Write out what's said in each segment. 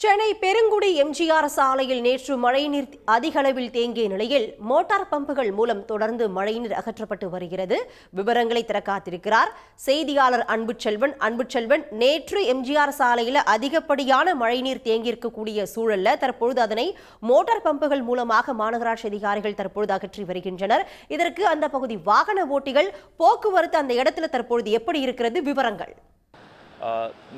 சென்னை பெருங்குடி எம்ஜிஆர் சாலையில் நேற்று மழைநீர் அதிக அளவில் தேங்கிய நிலையில் மோட்டார் பம்புகள் மூலம் தொடர்ந்து மழைநீர் அகற்றப்பட்டு வருகிறது. விவரங்களை தர காத்திருக்கிறார் செய்தியாளர் அன்புச்செல்வன். நேற்று எம்ஜிஆர் சாலையில் அதிகப்படியான மழைநீர் தேங்கியிருக்கக்கூடிய சூழல்ல தற்பொழுது அதனை மோட்டார் பம்புகள் மூலமாக மாநகராட்சி அதிகாரிகள் தற்பொழுது அகற்றி வருகின்றனர். இதற்கு அந்த பகுதி வாகன ஓட்டிகள் போக்குவரத்து அந்த இடத்துல தற்பொழுது எப்படி இருக்கிறது? விவரங்கள்.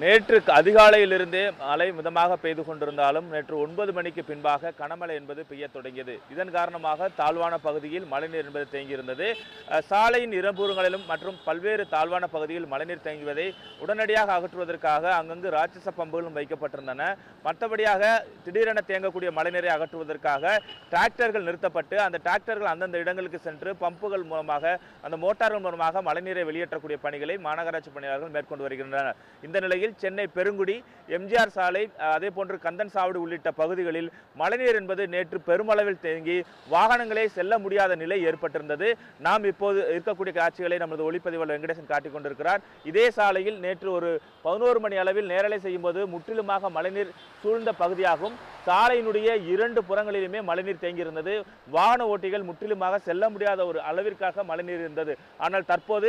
நேற்று அதிகாலையிலிருந்தே மழை மிதமாக பெய்து கொண்டிருந்தாலும் நேற்று 9 மணிக்கு பின்பாக கனமழை என்பது பெய்ய தொடங்கியது. இதன் காரணமாக தாழ்வான பகுதியில் மழைநீர் என்பது தேங்கியிருந்தது. சாலையின் இருபுறங்களிலும் மற்றும் பல்வேறு தாழ்வான பகுதியில் மழைநீர் தேங்குவதை உடனடியாக அகற்றுவதற்காக அங்கங்கு ராட்சச பம்புகளும் வைக்கப்பட்டிருந்தன. மற்றபடியாக திடீரென தேங்கக்கூடிய மழைநீரை அகற்றுவதற்காக டிராக்டர்கள் நிறுத்தப்பட்டு அந்த டிராக்டர்கள் அந்தந்த இடங்களுக்கு சென்று பம்புகள் மூலமாக அந்த மோட்டார்கள் மூலமாக மழைநீரை வெளியேற்றக்கூடிய பணிகளை மாநகராட்சி பணியாளர்கள் மேற்கொண்டு வருகின்றனர். இந்த நிலையில் சென்னை பெருங்குடி எம்ஜிஆர் சாலை அதே போன்று கந்தன் சாவடி உள்ளிட்ட பகுதிகளில் மழைநீர் என்பது நேற்று பெருமளவில் தேங்கி வாகனங்களே செல்ல முடியாத நிலை ஏற்பட்டிருந்தது. நாம் இப்போது இருக்கக்கூடிய காட்சிகளை நமது ஒளிப்பதிவாளர் வெங்கடேசன் காட்டிக் கொண்டிருக்கிறார். இதே சாலையில் நேற்று ஒரு 11 மணி அளவில் நேரலை செய்யும் போது முற்றிலுமாக மழைநீர் சூழ்ந்த பகுதியாகும். சாலையினுடைய 2 புறங்களிலுமே மழைநீர் தேங்கியிருந்தது. வாகன ஓட்டிகள் முற்றிலுமாக செல்ல முடியாத ஒரு அளவிற்காக மழைநீர் இருந்தது. ஆனால் தற்போது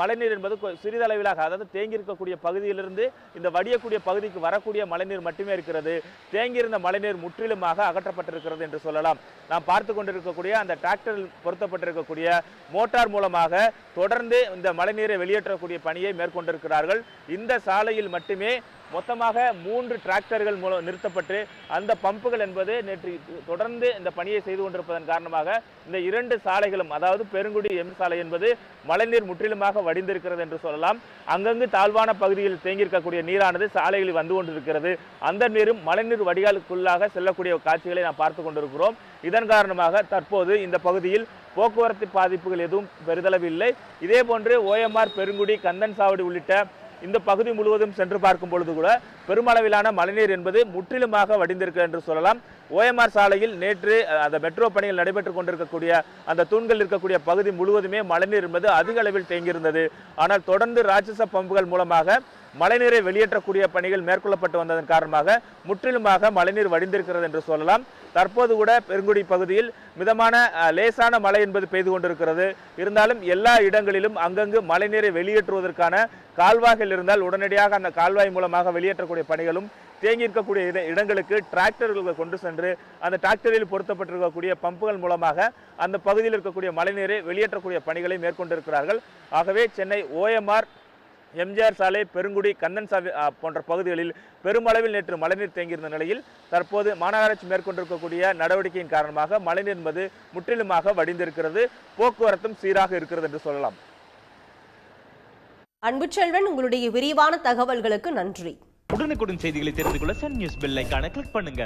மழைநீர் என்பது சிறிதளவிலாக, அதாவது தேங்கியிருக்கக்கூடிய பகுதியிலிருந்து இந்த வடியக்கூடிய பகுதிக்கு வரக்கூடிய மழைநீர் மட்டுமே இருக்கிறது. தேங்கியிருந்த மழைநீர் முற்றிலுமாக அகற்றப்பட்டிருக்கிறது என்று சொல்லலாம். நாம் பார்த்து கொண்டிருக்கக்கூடிய அந்த டிராக்டரில் பொருத்தப்பட்டிருக்கக்கூடிய மோட்டார் மூலமாக தொடர்ந்து இந்த மழைநீரை வெளியேற்றக்கூடிய பணியை மேற்கொண்டிருக்கிறார்கள். இந்த சாலையில் மட்டுமே மொத்தமாக 3 டிராக்டர்கள் மூலம் நிறுத்தப்பட்டு அந்த பம்புகள் என்பது நேற்று தொடர்ந்து இந்த பணியை செய்து கொண்டிருப்பதன் காரணமாக இந்த 2 சாலைகளும், அதாவது பெருங்குடி எம் சாலை என்பது மழைநீர் முற்றிலுமாக வடிந்திருக்கிறது என்று சொல்லலாம். அங்கங்கு தாழ்வான பகுதியில் தேங்கியிருக்கக்கூடிய நீரானது சாலைகளில் வந்து கொண்டிருக்கிறது. அந்த நீரும் மழைநீர் வடிகாலுக்குள்ளாக செல்லக்கூடிய காட்சிகளை நாம் பார்த்து கொண்டிருக்கிறோம். இதன் காரணமாக தற்போது இந்த பகுதியில் போக்குவரத்து பாதிப்புகள் எதுவும் பெரிதளவு இல்லை. இதே போன்று ஓஎம்ஆர், பெருங்குடி, கந்தன் சாவடி உள்ளிட்ட இந்த பகுதி முழுவதும் சென்று பார்க்கும் பொழுது கூட பெருமளவிலான மழைநீர் என்பது முற்றிலுமாக வடிந்திருக்கிறது என்று சொல்லலாம். ஓஎம்ஆர் சாலையில் நேற்று அந்த மெட்ரோ பணிகள் நடைபெற்றுக் கொண்டிருக்கக்கூடிய அந்த தூண்கள் இருக்கக்கூடிய பகுதி முழுவதுமே மழைநீர் என்பது அதிக அளவில் தேங்கியிருந்தது. ஆனால் தொடர்ந்து ராட்சச பம்புகள் மூலமாக மழைநீரை வெளியேற்றக்கூடிய பணிகள் மேற்கொள்ளப்பட்டு வந்ததன் காரணமாக முற்றிலுமாக மழைநீர் வடிந்திருக்கிறது என்று சொல்லலாம். தற்போது கூட பெருங்குடி பகுதியில் மிதமான லேசான மழை என்பது பெய்து கொண்டிருக்கிறது. இருந்தாலும் எல்லா இடங்களிலும் அங்கங்கு மழைநீரை வெளியேற்றுவதற்கான கால்வாய்கள் இருந்தால் உடனடியாக அந்த கால்வாய் மூலமாக வெளியேற்றக்கூடிய பணிகளும், தேங்கியிருக்கக்கூடிய இடங்களுக்கு டிராக்டர்கள் கொண்டு சென்று அந்த டிராக்டரில் பொருத்தப்பட்டிருக்கக்கூடிய பம்புகள் மூலமாக அந்த பகுதியில் இருக்கக்கூடிய மழைநீரை வெளியேற்றக்கூடிய பணிகளை மேற்கொண்டிருக்கிறார்கள். ஆகவே சென்னை ஓஎம்ஆர், எம்ஜிஆர் சாலை, பெருங்குடி, கந்தன் சாலை போன்ற பகுதிகளில் பெருமளவில் நேற்று மழைநீர் தேங்கியிருந்த நிலையில் தற்போது மாநகராட்சி மேற்கொண்டிருக்கக்கூடிய நடவடிக்கையின் காரணமாக மழைநீர் என்பது முற்றிலுமாக வடிந்திருக்கிறது. போக்குவரத்தும் சீராக இருக்கிறது என்று சொல்லலாம். அன்புச்செல்வன், உங்களுடைய விரிவான தகவல்களுக்கு நன்றி. உடனுக்குடன் செய்திகளை தெரிந்து கொள்ள சன் நியூஸ் பெல் ஐகானை கிளிக் பண்ணுங்க.